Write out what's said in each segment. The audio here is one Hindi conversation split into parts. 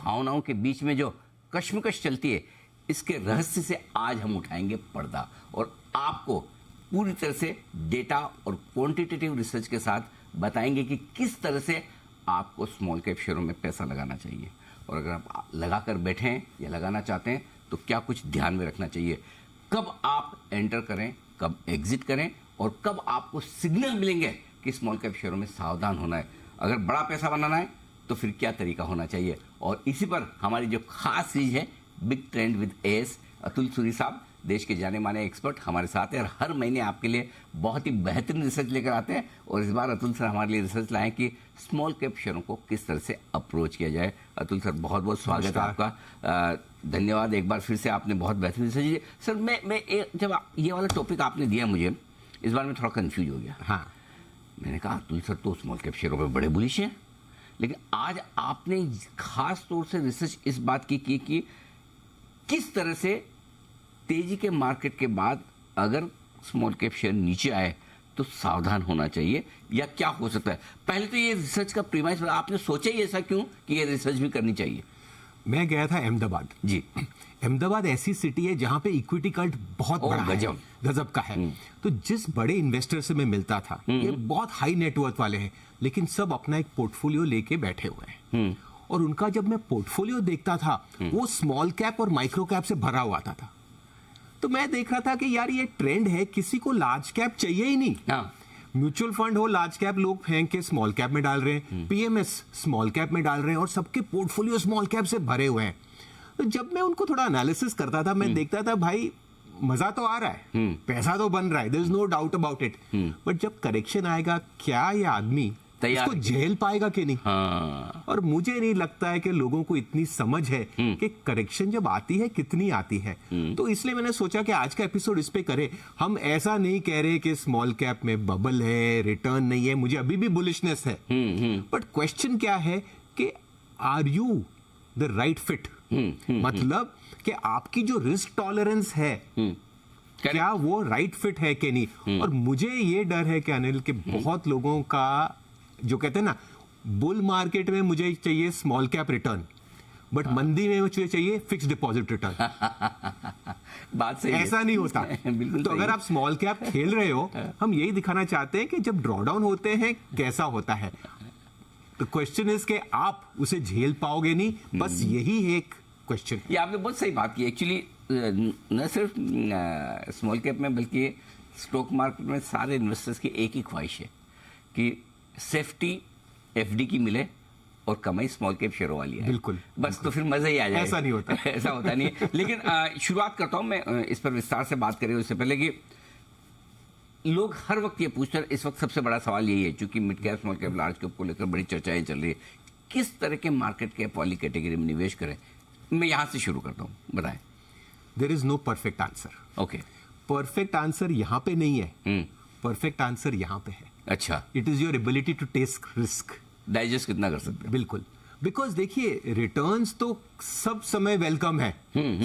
भावनाओं के बीच में जो कश्मकश चलती है, इसके रहस्य से आज हम उठाएंगे पर्दा और आपको पूरी तरह से डेटा और क्वांटिटेटिव रिसर्च के साथ बताएंगे कि किस तरह से आपको स्मॉल कैप शेयरों में पैसा लगाना चाहिए, और अगर आप लगाकर बैठे हैं या लगाना चाहते हैं तो क्या कुछ ध्यान में रखना चाहिए, कब आप एंटर करें, कब एग्जिट करें, और कब आपको सिग्नल मिलेंगे कि स्मॉल कैप शेयरों में सावधान होना है। अगर बड़ा पैसा बनाना है तो फिर क्या तरीका होना चाहिए। और इसी पर हमारी जो खास सीरीज है big trend with S, Atul Suri साहब देश के जाने माने एक्सपर्ट हमारे साथ हैं और हर महीने आपके लिए बहुत ही बेहतरीन रिसर्च लेकर आते हैं। और इस बार अतुल सर हमारे लिए रिसर्च लाए कि स्मॉल कैप शेयरों को किस तरह से अप्रोच किया जाए। अतुल सर बहुत बहुत स्वागत है आपका, धन्यवाद एक बार फिर से, आपने बहुत बेहतरीन रिसर्च। सर मैं जब ये वाला टॉपिक आपने दिया मुझे, इस बार मैं थोड़ा कंफ्यूज हो गया। हाँ, मैंने कहा अतुल सर तो स्मॉल कैप शेयरों पर बड़े बुलिश हैं, लेकिन आज आपने खास तौर से रिसर्च इस बात की कि किस तरह से तेजी के मार्केट के बाद अगर स्मॉल कैप शेयर नीचे आए तो सावधान होना चाहिए या क्या हो सकता है। पहले तो ये रिसर्च का प्रीमाइस आपने सोचा ही ऐसा क्यों कि ये रिसर्च भी करनी चाहिए। मैं गया था अहमदाबाद जी। अहमदाबाद ऐसी सिटी है जहां पे इक्विटी कल्ट बहुत बड़ा है, गजब का है। तो जिस बड़े इन्वेस्टर से मैं मिलता था, ये बहुत हाई नेटवर्थ वाले हैं, लेकिन सब अपना एक पोर्टफोलियो लेके बैठे हुए हैं। और उनका जब मैं पोर्टफोलियो देखता था वो स्मॉल कैप और माइक्रो कैप से भरा हुआ था। तो मैं देख रहा था कि यार ये ट्रेंड है, किसी को लार्ज कैप चाहिए ही नहीं। म्यूचुअल फंड हो लार्ज कैप लोग फेंक के स्मॉल कैप में डाल रहे हैं, पीएमएस स्मॉल कैप में डाल रहे हैं और सबके पोर्टफोलियो स्मॉल कैप से भरे हुए हैं। तो जब मैं उनको थोड़ा एनालिसिस करता था, मैं देखता था भाई मजा तो आ रहा है, पैसा तो बन रहा है, there is no doubt about it, but जब करेक्शन आएगा क्या ये आदमी इसको झेल पाएगा कि नहीं। और मुझे नहीं लगता है कि लोगों को इतनी समझ है कि करेक्शन जब आती है कितनी आती है। तो इसलिए मैंने सोचा कि आज का एपिसोड इस पे करें। हम ऐसा नहीं कह रहे कि स्मॉल कैप में बबल है, रिटर्न नहीं है, मुझे अभी भी बुलिशनेस है, बट क्वेश्चन क्या है कि are you the right fit, मतलब कि आपकी जो रिस्क टॉलरेंस है क्या वो राइट फिट है कि नहीं। और मुझे ये डर है कि अनिल के बहुत लोगों का जो कहते हैं ना, बुल मार्केट में मुझे चाहिए स्मॉल कैप रिटर्न, बट मंदी में मुझे चाहिए फिक्स डिपॉजिट रिटर्न। बात सही ऐसा है। नहीं होता। बिल्कुल। तो अगर आप स्मॉल कैप खेल रहे हो, हम यही दिखाना चाहते हैं कि जब ड्रॉडाउन होते हैं कैसा होता है। तो क्वेश्चन इज कि आप उसे झेल पाओगे नहीं, बस यही एक क्वेश्चन। ये आपने बहुत सही बात की। एक्चुअली न सिर्फ स्मॉल कैप में बल्कि स्टॉक मार्केट में सारे इन्वेस्टर्स की एक ही ख्वाहिश है कि सेफ्टी एफडी की मिले और कमाई स्मॉल कैप शेयरों वाली है। बिल्कुल, बस तो फिर मजा ही आ जाए। ऐसा नहीं होता। ऐसा होता नहीं है। लेकिन शुरुआत करता हूं मैं इस पर विस्तार से बात करें उससे पहले कि लोग हर वक्त ये पूछते हैं, इस वक्त सबसे बड़ा सवाल यही है, चूंकि mid cap small cap large cap को लेकर बड़ी चर्चाएं चल रही है, किस तरह के मार्केट कैप वाली कैटेगरी में निवेश करें। मैं यहां से शुरू करता हूं, बताएं। There is no perfect answer. Okay, perfect answer यहां पे नहीं है, परफेक्ट आंसर यहां पे है। अच्छा, it is your ability to take risk, digest कितना कर सकते हैं। बिल्कुल, बिकॉज देखिए रिटर्न्स तो सब समय वेलकम है,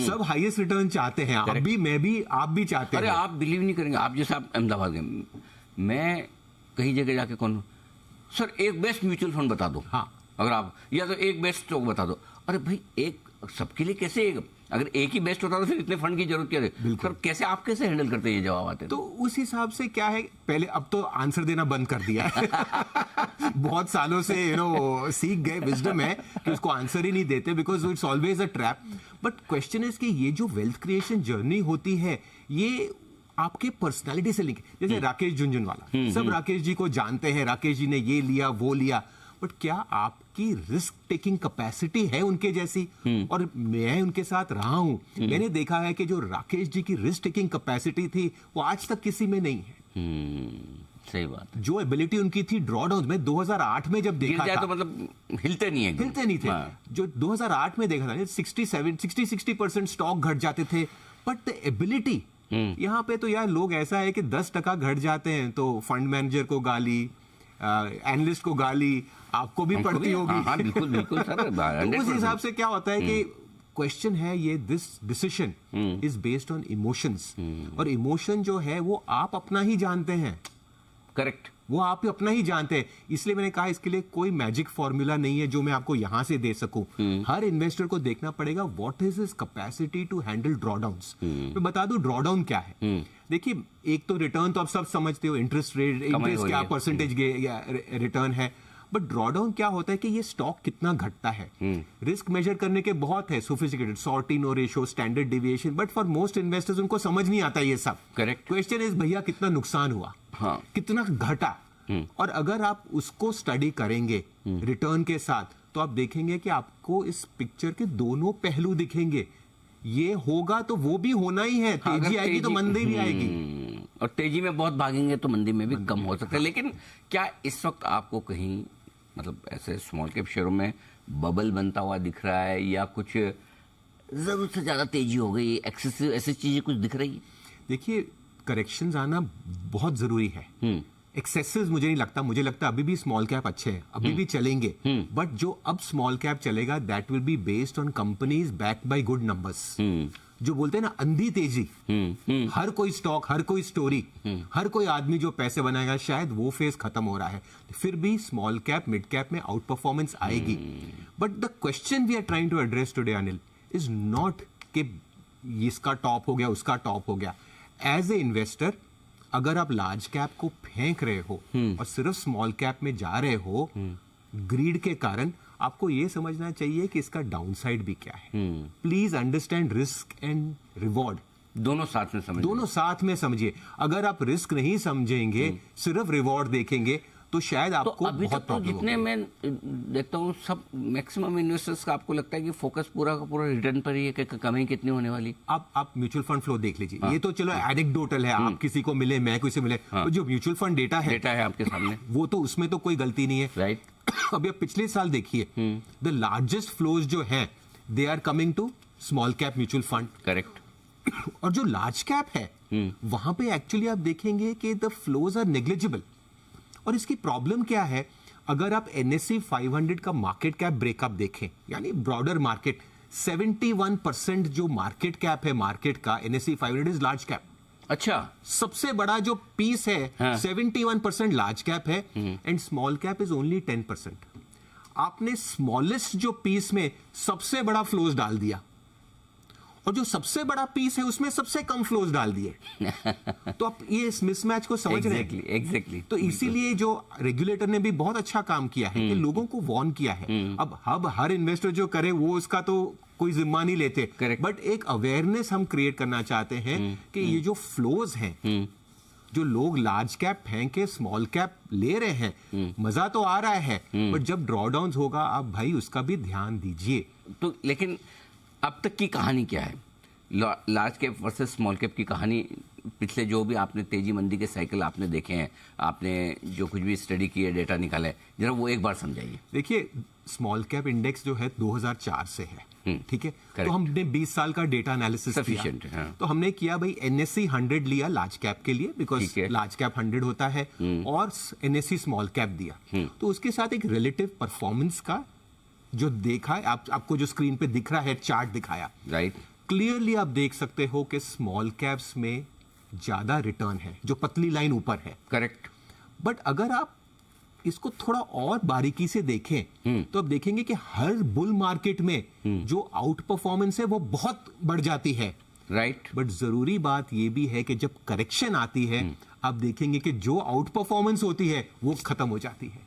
सब हाईएस्ट रिटर्न चाहते हैं, आप भी, मैं भी, आप भी चाहते हैं। अरे आप बिलीव नहीं करेंगे, आप जैसे आप अहमदाबाद गए, मैं कहीं जगह जाके कौन सर एक बेस्ट म्यूचुअल फंड बता दो। हाँ, अगर आप या तो एक बेस्ट स्टॉक बता दो। अरे भाई एक सबके लिए कैसे एक, अगर एक ही बेस्ट होता तो फिर इतने फंड की जरूरत क्या है। सर कैसे आप कैसे हैंडल करते हैं, ये जवाब आते हैं। तो उस हिसाब से क्या है, पहले अब तो आंसर देना बंद कर दिया है। बहुत सालों से सीख गए, विजडम है कि उसको आंसर ही नहीं देते, because it's always a trap. But question is कि ये जो वेल्थ क्रिएशन जर्नी होती है ये आपके पर्सनालिटी से लिंक, जैसे राकेश झुनझुनवाला, सब राकेश जी को जानते हैं, राकेश जी ने ये लिया वो लिया, बट क्या आपकी रिस्क टेकिंग कैपेसिटी है उनके जैसी। और मैं उनके साथ रहा हूं, मैंने देखा है कि जो राकेश जी की रिस्क टेकिंग कैपेसिटी थी वो आज तक किसी में नहीं है। सही बात। जो एबिलिटी उनकी थी ड्रॉडाउन में 2008 में जब देखा था, तो मतलब हिलते नहीं थे। जो 2008 में देखा था 60% स्टॉक घट जाते थे, बट द एबिलिटी यहाँ पे तो यार लोग ऐसा है कि 10% घट जाते हैं तो फंड मैनेजर को गाली, एनालिस्ट को गाली, आपको भी पड़ती होगी। हाँ, बिल्कुल बिल्कुल सर। तो उस हिसाब से क्या होता है कि क्वेश्चन है ये, this decision is based on emotions, और इमोशन जो है वो आप अपना ही जानते हैं। करेक्ट, वो आप अपना ही जानते हैं। इसलिए मैंने कहा इसके लिए कोई मैजिक फॉर्मूला नहीं है जो मैं आपको यहां से दे सकूं। हर इन्वेस्टर को देखना पड़ेगा what is his capacity to handle drawdowns. मैं बता दूं ड्रॉडाउन क्या है। देखिए, एक तो रिटर्न तो आप सब समझते हो, इंटरेस्ट रेट, इंटरेस्ट क्या परसेंटेज रिटर्न है, बट ड्रॉडाउन क्या होता है कि ये स्टॉक कितना घटता है। रिस्क मेजर करने के बहुत है, sophisticated, Sortino ratio, standard deviation, but for most investors उनको समझ नहीं आता ये सब। करेक्ट, क्वेश्चन इज भैया कितना नुकसान हुआ, हाँ, कितना घटा, और अगर आप उसको स्टडी करेंगे रिटर्न के साथ तो आप देखेंगे कि आपको इस पिक्चर के दोनों पहलू दिखेंगे। ये होगा तो वो भी होना ही है, तेजी आएगी तो मंदी भी आएगी, और तेजी में बहुत भागेंगे तो मंदी में भी कम हो सकता है। लेकिन क्या इस वक्त आपको कहीं मतलब ऐसे स्मॉल कैप शेयरों में बबल बनता हुआ दिख रहा है, या कुछ जरूरत से ज्यादा तेजी हो गई, एक्सेसिव ऐसी चीजें कुछ दिख रही है? देखिए, करेक्शंस आना बहुत जरूरी है। एक्सेसिव मुझे नहीं लगता, मुझे लगता है अभी भी स्मॉल कैप अच्छे हैं, अभी भी चलेंगे, बट जो अब स्मॉल कैप चलेगा that will be based on companies backed by good numbers. जो बोलते हैं ना अंधी तेजी, हर कोई स्टॉक, हर कोई स्टोरी, हर कोई आदमी जो पैसे बनाएगा, शायद वो फेज खत्म हो रहा है। फिर भी स्मॉल कैप, मिड कैप में आउट परफॉर्मेंस आएगी। But the question we are trying to address today Anil is not कि इसका टॉप हो गया, उसका टॉप हो गया। एज ए इन्वेस्टर अगर आप लार्ज कैप को फेंक रहे हो और सिर्फ स्मॉल कैप में जा रहे हो ग्रीड के कारण, आपको यह समझना चाहिए कि इसका डाउनसाइड भी क्या है। Please understand risk and reward, दोनों साथ में समझिए, दोनों साथ में समझिए। अगर आप रिस्क नहीं समझेंगे, सिर्फ रिवॉर्ड देखेंगे, तो शायद आपको तो अभी बहुत तक तो जितने मैं देखता हूँ सब मैक्सिमम इन्वेस्टर्स का आपको लगता है कि फोकस पूरा का पूरा रिटर्न पर ही है, कि कमी कितनी होने वाली? आप म्यूचुअल फंड फ्लो देख लीजिए। हाँ। ये तो चलो एनेक्डोटल है, आप किसी को मिले, मैं किसी मिले, हाँ। तो जो म्यूचुअल फंड डेटा है आपके सामने, वो तो उसमें तो कोई गलती नहीं है, राइट। अभी आप पिछले साल देखिए, द लार्जेस्ट फ्लोज जो है they are coming to small cap mutual fund, correct. और जो लार्ज कैप है वहां पे एक्चुअली आप देखेंगे कि द फ्लोज आर नेग्लिजिबल। और इसकी प्रॉब्लम क्या है, अगर आप NSE 500 का मार्केट कैप ब्रेकअप देखें, यानी ब्रॉडर मार्केट, 71% जो मार्केट कैप है मार्केट का NSE 500 इज लार्ज कैप। अच्छा, सबसे बड़ा जो पीस है, हाँ। 71% लार्ज कैप है and small cap is only 10%। आपने स्मॉलेस्ट जो पीस में सबसे बड़ा फ्लोज डाल दिया, और जो सबसे बड़ा पीस है उसमें सबसे कम फ्लोज डाल दिए। तो आप ये इस मिसमैच को समझ रहे हैं? एग्जैक्टली। तो इसीलिए जो रेगुलेटर ने भी बहुत अच्छा काम किया है कि लोगों को वार्न किया है। अब हर इन्वेस्टर जो करे वो उसका तो कोई जिम्मा नहीं लेते, बट एक अवेयरनेस हम क्रिएट करना चाहते हैं कि ये जो फ्लोज हैं, जो लोग लार्ज कैप फेंक के स्मॉल कैप ले रहे हैं, मजा तो आ रहा है, बट जब ड्रॉडाउन होगा आप भाई उसका भी ध्यान दीजिए। तो लेकिन अब तक की कहानी क्या है, large cap versus small cap की कहानी? पिछले जो भी आपने तेजी मंदी के साइकिल आपने देखे हैं, आपने जो कुछ भी स्टडी की है, डेटा निकाला है, जरा वो एक बार समझाइए। देखिए, स्मॉल कैप इंडेक्स जो है 2004 से है, ठीक है, तो हमने 20 साल का डेटा एनालिसिस किया। हाँ। तो हमने किया भाई NSE 100 लिया लार्ज कैप के लिए, बिकॉज लार्ज कैप 100 होता है, और NSE स्मॉल कैप दिया, तो उसके साथ एक रिलेटिव परफॉर्मेंस का जो देखा है, आपको जो स्क्रीन पे दिख रहा है चार्ट दिखाया, राइट। क्लियरली आप देख सकते हो कि स्मॉल कैप्स में ज्यादा रिटर्न है, जो पतली लाइन ऊपर है, करेक्ट। बट अगर आप इसको थोड़ा और बारीकी से देखें तो आप देखेंगे कि हर बुल मार्केट में जो आउट परफॉर्मेंस है वो बहुत बढ़ जाती है, राइट। बट जरूरी बात यह भी है कि जब करेक्शन आती है आप देखेंगे कि जो आउट परफॉर्मेंस होती है वो खत्म हो जाती है।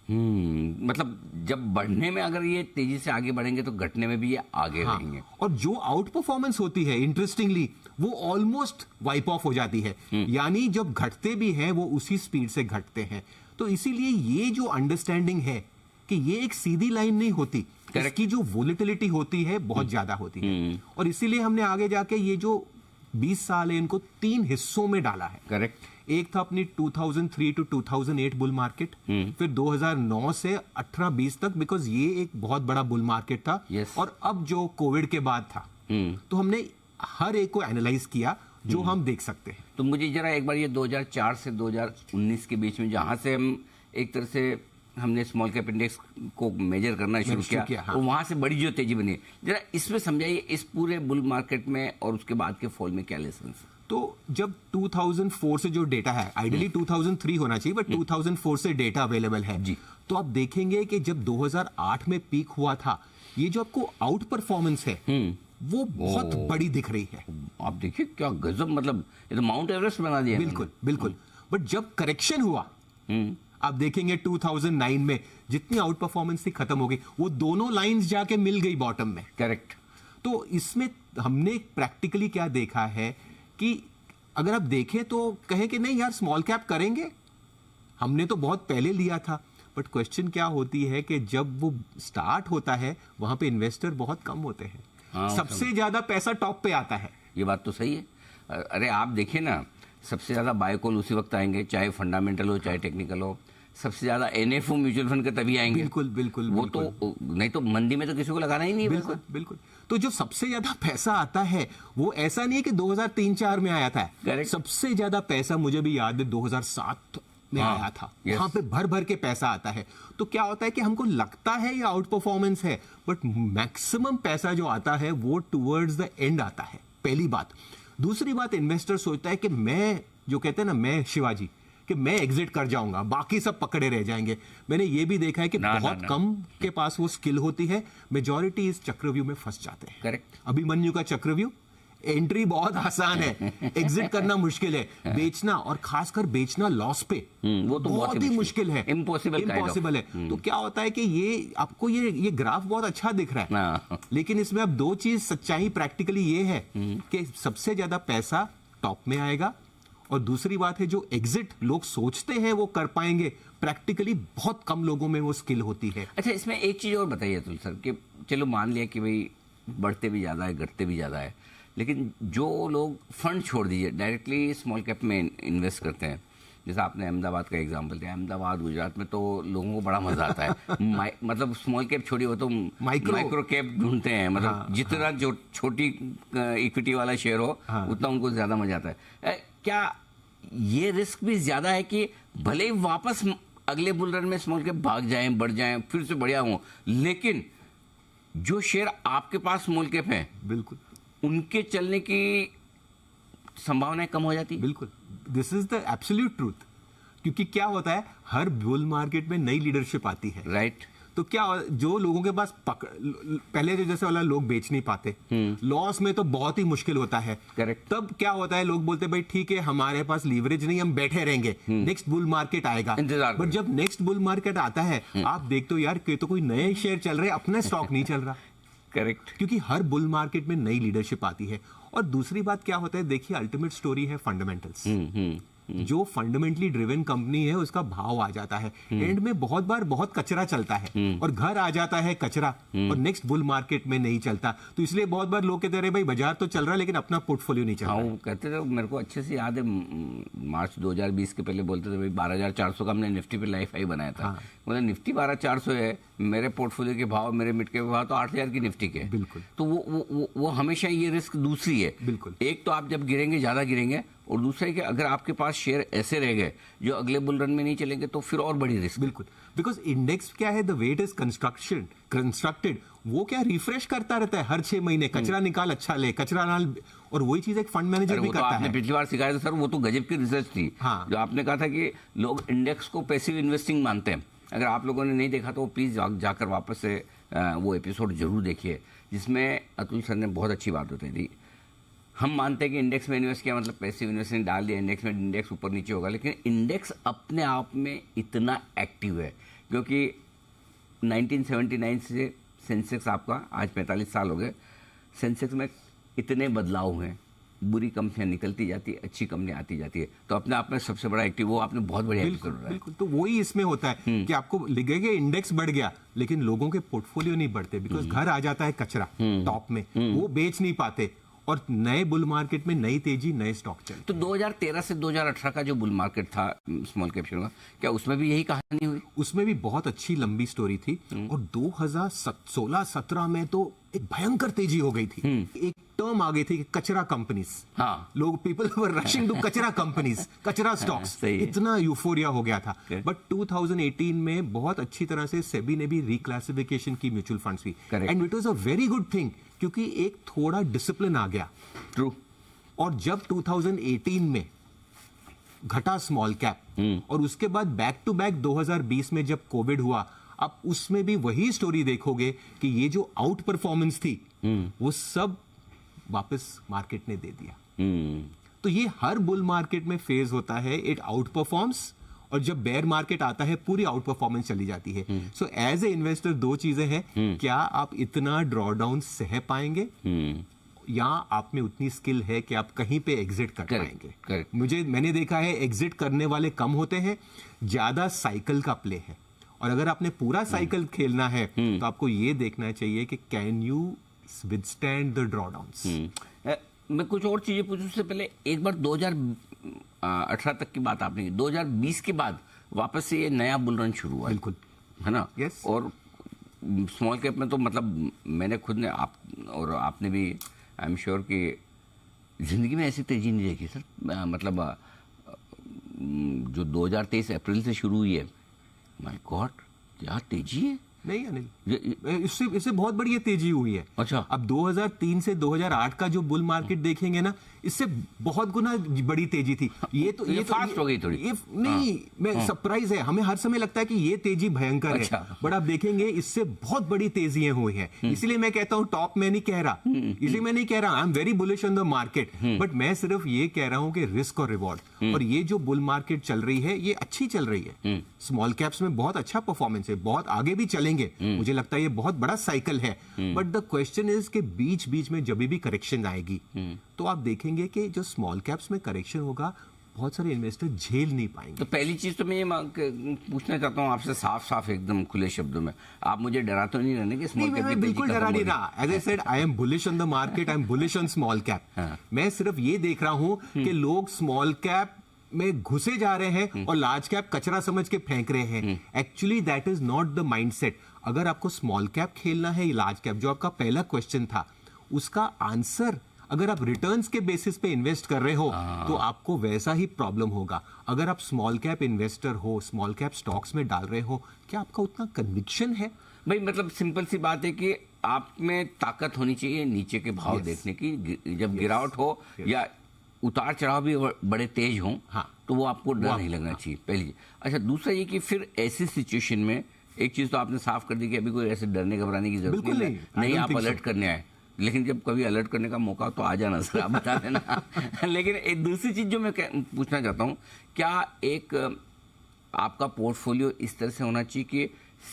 मतलब जब बढ़ने में अगर ये तेजी से आगे बढ़ेंगे तो घटने में भी ये आगे रहेंगे, और जो आउट परफॉर्मेंस होती है इंटरेस्टिंगली वो ऑलमोस्ट वाइप ऑफ हो जाती है, यानी जब घटते भी हैं वो उसी स्पीड से घटते हैं। तो इसीलिए ये जो अंडरस्टैंडिंग है कि ये एक सीधी लाइन नहीं होती, इसकी जो वोलेटिलिटी होती है बहुत ज्यादा होती है, और इसीलिए हमने आगे जाके ये जो 20 साल है इनको 3 हिस्सों में डाला है, करेक्ट। एक था अपनी 2003 टू 2008 बुल मार्केट, फिर 2009 से 18-20 तक, बिकॉज ये एक बहुत बड़ा बुल मार्केट था, और अब जो कोविड के बाद था, तो हमने हर एक को एनालाइज किया जो हम देख सकते हैं। तो मुझे जरा एक बार ये 2004 से 2019 के बीच में जहां से हम एक तरह से हमने स्मॉल कैप इंडेक्स को मेजर करना शुरू किया, हाँ। और वहां से बड़ी जो तेजी बनी, जरा इसमें समझाइए इस पूरे बुल मार्केट में और उसके बाद के फॉल में क्या लेसन? तो जब 2004 से जो डेटा है, आइडियली 2003 होना चाहिए, बट 2004 से डेटा अवेलेबल है जी। तो आप देखेंगे कि जब 2008 में पीक हुआ था, ये जो आपको आउट परफॉर्मेंस है वो बहुत बड़ी दिख रही है। आप देखिए क्या गजब, मतलब ये तो माउंट एवरेस्ट बना दिया। बिल्कुल बिल्कुल। बट जब करेक्शन हुआ, आप देखेंगे 2009 में जितनी आउट परफॉर्मेंस थी खत्म हो गई, वो दोनों लाइंस जाके मिल गई बॉटम में। करेक्ट। तो इसमें हमने प्रैक्टिकली क्या देखा है कि अगर आप देखें तो कहें कि नहीं यार स्मॉल कैप करेंगे, हमने तो बहुत पहले लिया था, बट क्वेश्चन क्या होती है कि जब वो स्टार्ट होता है वहां पे इन्वेस्टर बहुत कम होते हैं। हाँ, सबसे ज्यादा पैसा टॉप पे आता है। ये बात तो सही है। अरे आप देखिए ना, सबसे ज्यादा बाय कॉल उसी वक्त आएंगे, चाहे फंडामेंटल हो चाहे टेक्निकल हो। सबसे ज्यादा एनएफओ म्यूचुअल फंड के तभी आएंगे। बिल्कुल बिल्कुल। वो बिल्कुल। तो नहीं तो मंदी में तो किसी को लगाना ही नहीं है। बिल्कुल बिल्कुल। तो जो सबसे ज्यादा पैसा आता है वो ऐसा नहीं है कि 2003-4 में आया था। Correct. सबसे ज्यादा पैसा मुझे भी याद है 2007 में हाँ, आया था। yes. वहां पे भर भर के पैसा आता है। तो क्या होता है कि हमको लगता है ये आउट परफॉर्मेंस है, बट मैक्सिमम पैसा जो आता है वो टुवर्ड्स द एंड आता है, पहली बात। दूसरी बात, इन्वेस्टर सोचता है कि मैं, जो कहते हैं ना, मैं शिवाजी, कि मैं एग्जिट कर जाऊंगा, बाकी सब पकड़े रह जाएंगे। मैंने ये भी देखा है कि बहुत कम के पास वो स्किल होती है, मेजॉरिटी इस चक्रव्यूह में फंस जाते हैं। करेक्ट। अभिमन्यु का चक्रव्यूह, एंट्री बहुत आसान है, एग्जिट करना मुश्किल है, बेचना, और खासकर बेचना लॉस पे वो तो बहुत ही मुश्किल है, इम्पॉसिबल है। तो क्या होता है कि ये आपको ये ग्राफ बहुत अच्छा दिख रहा है, लेकिन इसमें अब दो चीज सच्चाई प्रैक्टिकली ये है कि सबसे ज्यादा पैसा टॉप में आएगा, और दूसरी बात है जो एग्जिट लोग सोचते हैं वो कर पाएंगे, प्रैक्टिकली बहुत कम लोगों में वो स्किल होती है। अच्छा, इसमें एक चीज और बताइए अतुल सर, कि चलो मान लिया कि भाई बढ़ते भी ज्यादा है, घटते भी ज्यादा है, लेकिन जो लोग फंड छोड़ दीजिए, डायरेक्टली स्मॉल कैप में इन्वेस्ट करते हैं, जैसे आपने अहमदाबाद का एग्जांपल दिया, अहमदाबाद गुजरात में तो लोगों को बड़ा मजा आता है। मतलब स्मॉल कैप छोड़िए, वो तो माइक्रो कैप ढूंढते हैं, मतलब हाँ, जितना जो छोटी इक्विटी वाला शेयर हो उतना उनको ज्यादा मजा आता है। क्या ये रिस्क भी ज्यादा है कि भले ही वापस अगले बुल रन में स्मॉल कैप भाग जाएं, बढ़ जाएं, फिर से बढ़िया हो, लेकिन जो शेयर आपके पास स्मॉल कैप है, बिल्कुल उनके चलने की संभावनाएं कम हो जाती है? बिल्कुल, this is the absolute truth. क्योंकि क्या होता है, हर बुल मार्केट में नई लीडरशिप आती है, राइट। तो क्या जो लोगों के पास पहले जो जैसे वाला लोग बेच नहीं पाते, लॉस में तो बहुत ही मुश्किल होता है। करेक्ट। तब क्या होता है, लोग बोलते हैं भाई ठीक है हमारे पास लीवरेज नहीं, हम बैठे रहेंगे, नेक्स्ट बुल मार्केट आएगा। बट जब नेक्स्ट बुल मार्केट आता है, आप देखते हो यार कि तो कोई नए शेयर चल रहे, अपना स्टॉक नहीं चल रहा। करेक्ट। क्योंकि हर बुल मार्केट में नई लीडरशिप आती है। और दूसरी बात क्या होता है, देखिए अल्टीमेट स्टोरी है फंडामेंटल्स। जो फंडामेंटली ड्रिवन कंपनी है उसका भाव आ जाता है, एंड में बहुत बार बहुत कचरा चलता है, और घर आ जाता है कचरा, और नेक्स्ट बुल मार्केट में नहीं चलता। तो इसलिए बहुत बार लोग कहते रहे भाई बाजार तो चल रहा है लेकिन अपना पोर्टफोलियो नहीं चल रहा। वो कहते थे, मेरे को अच्छे से याद है, मार्च 2020 के पहले बोलते थे भाई 12,400 का हमने निफ्टी पे लाइफ हाई बनाया था। मतलब निफ्टी 12,400 है, मेरे पोर्टफोलियो के भाव, मेरे मिड के भाव तो 8,000 की निफ्टी के। बिल्कुल। तो वो हमेशा ये रिस्क दूसरी है। बिल्कुल। एक तो आप जब गिरेंगे ज्यादा गिरेंगे, और दूसरा है कि अगर आपके पास शेयर ऐसे रह गए जो अगले बुल रन में नहीं चलेंगे तो फिर और बड़ी रिस्क। बिल्कुल, बिकॉज इंडेक्स क्या है, the way it is constructed, वो क्या रिफ्रेश करता रहता है हर 6 महीने, कचरा निकाल अच्छा ले, कचरा नाल, और वही चीज एक फंड मैनेजर भी करता है। पिछली बार सिखाया था सर, वो तो गजब की रिसर्च थी। हाँ। जो आपने कहा था कि लोग इंडेक्स को पैसिव इन्वेस्टिंग मानते हैं। अगर आप लोगों ने नहीं देखा तो प्लीज जाकर वापस से वो एपिसोड जरूर देखिए, जिसमें अतुल सर ने बहुत अच्छी बात बताई थी। हम मानते हैं कि इंडेक्स में इन्वेस्ट किया मतलब पैसिव इन्वेस्टमेंट डाल दिया इंडेक्स में, इंडेक्स ऊपर नीचे होगा, लेकिन इंडेक्स अपने आप में इतना एक्टिव है, क्योंकि 1979 से सेंसेक्स आपका आज 45 साल हो गए, सेंसेक्स में इतने बदलाव हुए, बुरी कंपनियां निकलती जाती है, अच्छी कंपनियां आती जाती है, तो अपने आप में सबसे बड़ा एक्टिव, वो आपने बहुत बढ़िया एपिसोड रहा है। बिल्कुल, तो वही इसमें होता है कि आपको लगेगा इंडेक्स बढ़ गया लेकिन लोगों के पोर्टफोलियो नहीं बढ़ते, बिकॉज घर आ जाता है कचरा टॉप में, वो बेच नहीं पाते, और नए बुल मार्केट में नई तेजी, नए स्टॉक चलते। तो 2013 से 2018 का जो बुल मार्केट था स्मॉल कैप शेयर का, क्या उसमें भी यही कहानी हुई? उसमें भी बहुत अच्छी लंबी स्टोरी थी, और 2016-17 में तो एक भयंकर तेजी हो गई थी। एक टर्म आ गई थी कि कचरा कंपनीज, हाँ, लोग पीपल वर रशिंग टू कचरा कंपनीज, कचरा स्टॉक्स, इतना यूफोरिया हो गया था। बट 2018 में बहुत अच्छी तरह से सेबी ने भी रिक्लासिफिकेशन की म्यूचुअल फंड्स की, and it was a very good thing, क्योंकि एक थोड़ा डिसिप्लिन आ गया। ट्रू। और जब 2018 में घटा स्मॉल कैप और उसके बाद बैक टू बैक 2020 में जब कोविड हुआ, आप उसमें भी वही स्टोरी देखोगे कि ये जो आउट परफॉर्मेंस थी वो सब वापस मार्केट ने दे दिया। तो ये हर बुल मार्केट में फेज होता है, इट आउट परफॉर्म्स, और जब बेयर मार्केट आता है पूरी आउट परफॉर्मेंस चली जाती है। सो एज ए इन्वेस्टर दो चीजें हैं, क्या आप इतना ड्रॉडाउन सह पाएंगे या आप में उतनी स्किल है कि आप कहीं पे एग्जिट कर पाएंगे। मैंने देखा है एग्जिट करने वाले कम होते हैं, ज्यादा साइकिल का प्ले है, और अगर आपने पूरा साइकिल खेलना है तो आपको ये देखना चाहिए कि कैन यू विथस्टैंड द ड्रॉडाउन्स। मैं कुछ और चीजें पूछूं उससे पहले, एक बार 2018 तक की बात आपने की, 2020 के बाद वापस से ये नया बुल रन शुरू हुआ, बिल्कुल, है ना? yes. और स्मॉल कैप में तो मतलब मैंने खुद ने और आपने भी, आई एम श्योर कि जिंदगी में ऐसी तेजी नहीं देखी सर। मतलब जो 2023 अप्रैल से शुरू हुई है, माय गॉड क्या तेजी है। नहीं अनिल, इससे बहुत बड़ी ये तेजी हुई है। अच्छा, अब 2003 से 2008 का जो बुल मार्केट देखेंगे ना, इससे बहुत गुना बड़ी तेजी थी। ये फास्ट हो गई थोड़ी। नहीं, मैं सरप्राइज है, हमें हर समय लगता है कि ये तेजी भयंकर है, बट आप देखेंगे इससे बहुत बड़ी तेजियां हुई हैं। इसलिए मैं कहता हूं टॉप में नहीं कह रहा, इसलिए मैं नहीं कह रहा I am very bullish on the market, but मैं सिर्फ ये कह रहा हूं कि रिस्क और रिवॉर्ड, और ये जो बुल मार्केट चल रही है ये अच्छी चल रही है। स्मॉल कैप्स में बहुत अच्छा परफॉर्मेंस है, बहुत आगे भी चलेंगे, मुझे लगता है ये बहुत बड़ा साइकिल है। बट द क्वेश्चन इज कि बीच बीच में जब भी करेक्शन आएगी तो आप देखेंगे कि जो स्मॉल कैप्स में करेक्शन होगा बहुत सारे इन्वेस्टर झेल नहीं पाएंगे। तो पहली चीज तो मैं ये पूछना चाहता हूँ आपसे साफ साफ एकदम खुले शब्दों में, आप मुझे डरा तो नहीं रहने कि स्मॉल कैप? मैं बिल्कुल डरा नहीं रहा। As I said, I am bullish on the market, I am bullish on small cap. मैं सिर्फ ये देख रहा हूं कि लोग स्मॉल कैप में घुसे जा रहे हैं और लार्ज कैप कचरा समझ के फेंक रहे हैं। Actually that is not the mindset. अगर आपको स्मॉल कैप खेलना है, लार्ज कैप, जो आपका पहला क्वेश्चन था, उसका आंसर अगर आप रिटर्न्स के बेसिस पे इन्वेस्ट कर रहे हो तो आपको वैसा ही प्रॉब्लम होगा। अगर आप स्मॉल कैप इन्वेस्टर हो, स्मॉल कैप स्टॉक्स में डाल रहे हो, क्या आपका उतना कन्विक्शन है? भाई मतलब सिंपल सी बात है कि आप में ताकत होनी चाहिए नीचे के भाव देखने की। जब गिरावट हो या उतार चढ़ाव भी बड़े तेज हों, तो वो आपको डर नहीं लगना चाहिए, पहली चीज। अच्छा, दूसरा ये कि फिर ऐसी सिचुएशन में एक चीज तो आपने साफ कर दी कि अभी कोई ऐसे डरने घबराने की जरूरत नहीं, आप अलर्ट करने आए, लेकिन जब कभी अलर्ट करने का मौका तो आ जाना सर, आप बता देना। लेकिन एक दूसरी चीज जो मैं पूछना चाहता हूँ, क्या एक आपका पोर्टफोलियो इस तरह से होना चाहिए कि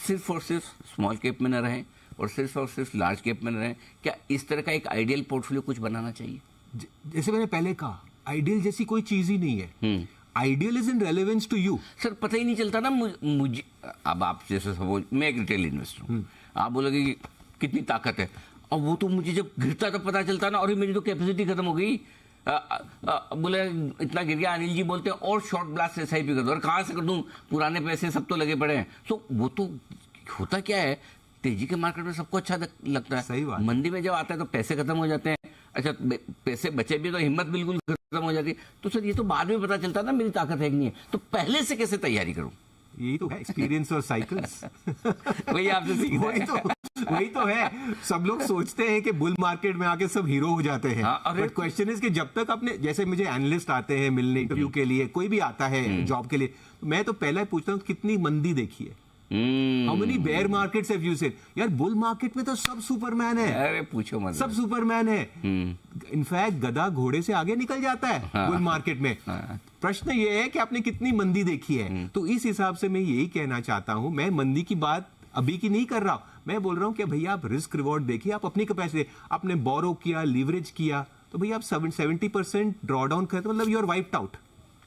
सिर्फ और सिर्फ स्मॉल कैप में न रहें और सिर्फ लार्ज कैप में न रहें? क्या इस तरह का एक आइडियल पोर्टफोलियो कुछ बनाना चाहिए? जैसे मैंने पहले कहा, आइडियल जैसी कोई चीज ही नहीं है। Ideal is in relevance to you. Sir पता ही नहीं चलता ना मुझे। अब आप जैसे सपोज मैं एक रिटेल इन्वेस्टर हूँ, आप बोलोगे कि कितनी ताकत है, और वो तो मुझे जब गिरता तो पता चलता ना, और मेरी तो कैपेसिटी खत्म हो गई। बोले इतना गिर गया, अनिल जी बोलते हैं और शॉर्ट ब्लास्ट SIP कर दो, और कहाँ से कर दूं, पुराने पैसे सब तो लगे पड़े हैं। तो वो तो होता क्या है, तेजी के मार्केट में सबको अच्छा लगता है, सही बात। मंदी में जब आता है तो पैसे खत्म हो जाते हैं। अच्छा, पैसे बचे भी तो हिम्मत बिल्कुल खत्म हो जाती है। तो सर ये तो बाद में पता चलता है ना मेरी ताकत है कि नहीं है, तो पहले से कैसे तैयारी करूं? यही तो है एक्सपीरियंस और साइकिल्स। वही आपसे सीखना है। वही तो है। सब लोग सोचते हैं कि बुल मार्केट में आके सब हीरो हो जाते हैं, बट क्वेश्चन इज कि जब तक अपने, जैसे मुझे एनालिस्ट आते हैं मिलने इंटरव्यू के लिए, कोई भी आता है जॉब के लिए, मैं तो पहला ही पूछता हूँ कितनी मंदी देखी है, how many bear markets have you seen? यार बुल मार्केट में तो सब सुपरमैन है। अरे पूछो मत, सब सुपरमैन है। इनफैक्ट गधा घोड़े से आगे निकल जाता है बुल मार्केट में। प्रश्न ये है कि आपने कितनी मंदी देखी है। तो इस हिसाब से मैं यही कहना चाहता हूं, मैं मंदी की बात अभी की नहीं कर रहा हूं, मैं बोल रहा हूं कि भैया आप रिस्क रिवॉर्ड देखिए, आप अपनी कैपेसिटी, आपने बोरो किया, लीवरेज किया, तो भैया आप 70% ड्रॉ डाउन करते, मतलब यू आर वाइप्ड आउट।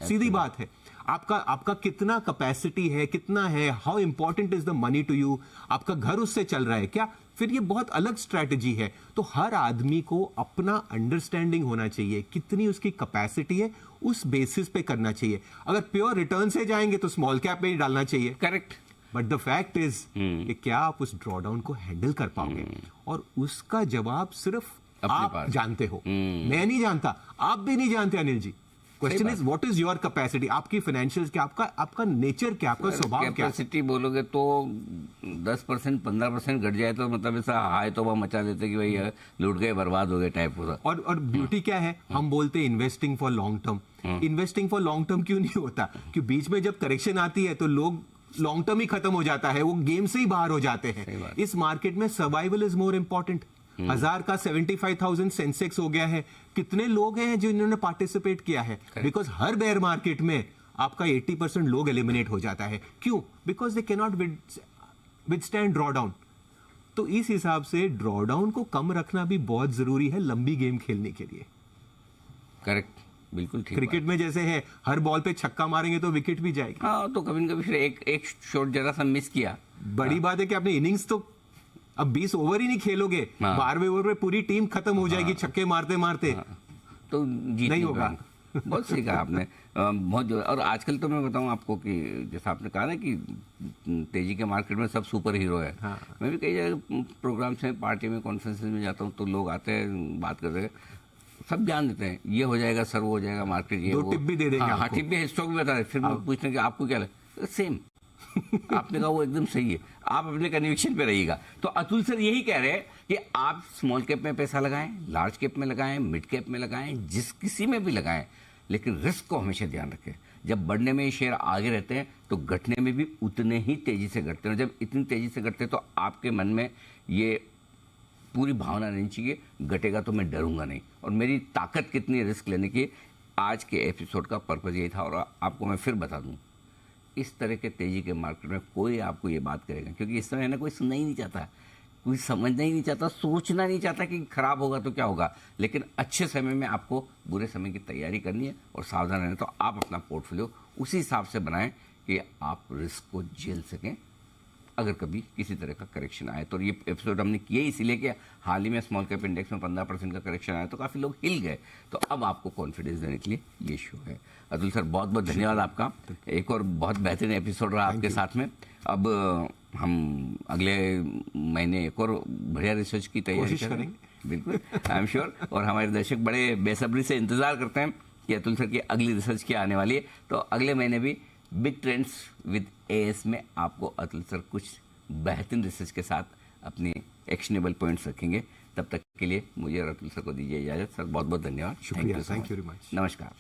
सीधी बात है। आपका कितना कैपेसिटी है, कितना है, how important is the money to you, आपका घर उससे चल रहा है क्या, फिर ये बहुत अलग स्ट्रैटेजी है। तो हर आदमी को अपना अंडरस्टैंडिंग होना चाहिए, कितनी उसकी कैपेसिटी है, उस बेसिस पे करना चाहिए। अगर प्योर रिटर्न से जाएंगे तो स्मॉल कैप में ही डालना चाहिए, correct. But the fact is कि क्या आप उस ड्रॉडाउन को हैंडल कर पाओगे, और उसका जवाब सिर्फ आप जानते हो। मैं नहीं जानता, आप भी नहीं जानते Anil ji. Question is what is your capacity, आपकी फाइनेंशियल्स क्या, आपका नेचर क्या, आपका स्वभाव क्या। कैपेसिटी बोलोगे तो 10% 15% घट जाए तो मतलब ऐसा हाय तो मचा देते कि भाई लूट गए बर्बाद हो गए टाइप होता। और ब्यूटी क्या है, हम बोलते हैं investing for long term. Investing for long term क्यों नहीं होता, कि बीच में जब करेक्शन आती है तो लोग लॉन्ग टर्म ही खत्म हो जाता है, वो गेम से ही बाहर हो जाते हैं। इस मार्केट में सर्वाइवल इज मोर इंपॉर्टेंट। 1000 का 75,000 सेंसेक्स हो गया है, कितने लोग हैं जो इन्होंने पार्टिसिपेट किया है, बिकॉज हर बेयर मार्केट में आपका 80% लोग एलिमिनेट हो जाता है। क्यों? Because they cannot withstand draw down. तो इस हिसाब से ड्रॉ डाउन को कम रखना भी बहुत जरूरी है लंबी गेम खेलने के लिए। करेक्ट, बिल्कुल ठीक। क्रिकेट में जैसे है, हर बॉल पे छक्का मारेंगे तो विकेट भी जाएगी। हाँ, तो कभी न कभी फिर एक शॉट जरा सा मिस किया। बड़ी बात है कि आपने इनिंग्स तो अब 20 ओवर ही नहीं खेलोगे, 12वें ओवर में पूरी टीम खत्म हो जाएगी छक्के मारते मार्ते, तो जीत नहीं होगा। बहुत सही कहा आपने, बहुत। और आजकल तो मैं बताऊं आपको कि जैसा आपने कहा ना कि तेजी के मार्केट में सब सुपर हीरो है। मैं भी कई जगह प्रोग्राम्स में, पार्टी में, कॉन्फ्रेंसेस में जाता हूं तो लोग आते हैं, बात करते हैं, सब ज्ञान देते हैं, ये हो जाएगा सर, वो हो जाएगा मार्केट, ये दो टिप भी दे देंगे। हाँ, टिप भी, स्टॉक भी बता रहे। फिर मैं पूछते हैं कि आपको क्या लगे, सेम आपने कहा वो एकदम सही है, आप अपने कन्विक्शन पे रहिएगा। तो अतुल सर यही कह रहे हैं कि आप स्मॉल कैप में पैसा लगाएं, लार्ज कैप में लगाएं, मिड कैप में लगाएं, जिस किसी में भी लगाएं, लेकिन रिस्क को हमेशा ध्यान रखें। जब बढ़ने में शेयर आगे रहते हैं तो घटने में भी उतने ही तेजी से घटते हैं। जब इतनी तेजी से घटते हैं तो आपके मन में ये पूरी भावना नहीं चाहिए घटेगा तो मैं डरूंगा नहीं, और मेरी ताकत कितनी है रिस्क लेने की। आज के एपिसोड का पर्पज यही था, और आपको मैं फिर बता दूं, इस तरह के तेजी के मार्केट में कोई आपको ये बात करेगा, क्योंकि इस समय ना कोई सुनना ही नहीं चाहता, कोई समझना ही नहीं चाहता, सोचना नहीं चाहता कि खराब होगा तो क्या होगा। लेकिन अच्छे समय में आपको बुरे समय की तैयारी करनी है और सावधान रहना। तो आप अपना पोर्टफोलियो उसी हिसाब से बनाएं कि आप रिस्क को झेल सकें अगर कभी किसी तरह का करेक्शन आए। तो ये एपिसोड हमने किए इसीलिए कि हाल ही में स्मॉल कैप इंडेक्स में 15% का करेक्शन आया तो काफ़ी लोग हिल गए। तो अब आपको कॉन्फिडेंस देने के लिए ये शो है। अतुल सर, बहुत बहुत धन्यवाद आपका। एक और बहुत बेहतरीन एपिसोड रहा आपके साथ में। अब हम अगले महीने एक और बढ़िया रिसर्च की तैयारी करेंगे, बिल्कुल, आई एम श्योर। और हमारे दर्शक बड़े बेसब्री से इंतजार करते हैं कि अतुल सर की अगली रिसर्च क्या आने वाली है। तो अगले महीने भी बिग ट्रेंड्स विद एएस में आपको अतुल सर कुछ बेहतरीन रिसर्च के साथ अपने एक्शनेबल पॉइंट्स रखेंगे। तब तक के लिए मुझे और अतुल सर को दीजिए इजाजत। सर बहुत बहुत धन्यवाद। शुक्रिया, थैंक यू वेरी मच। नमस्कार।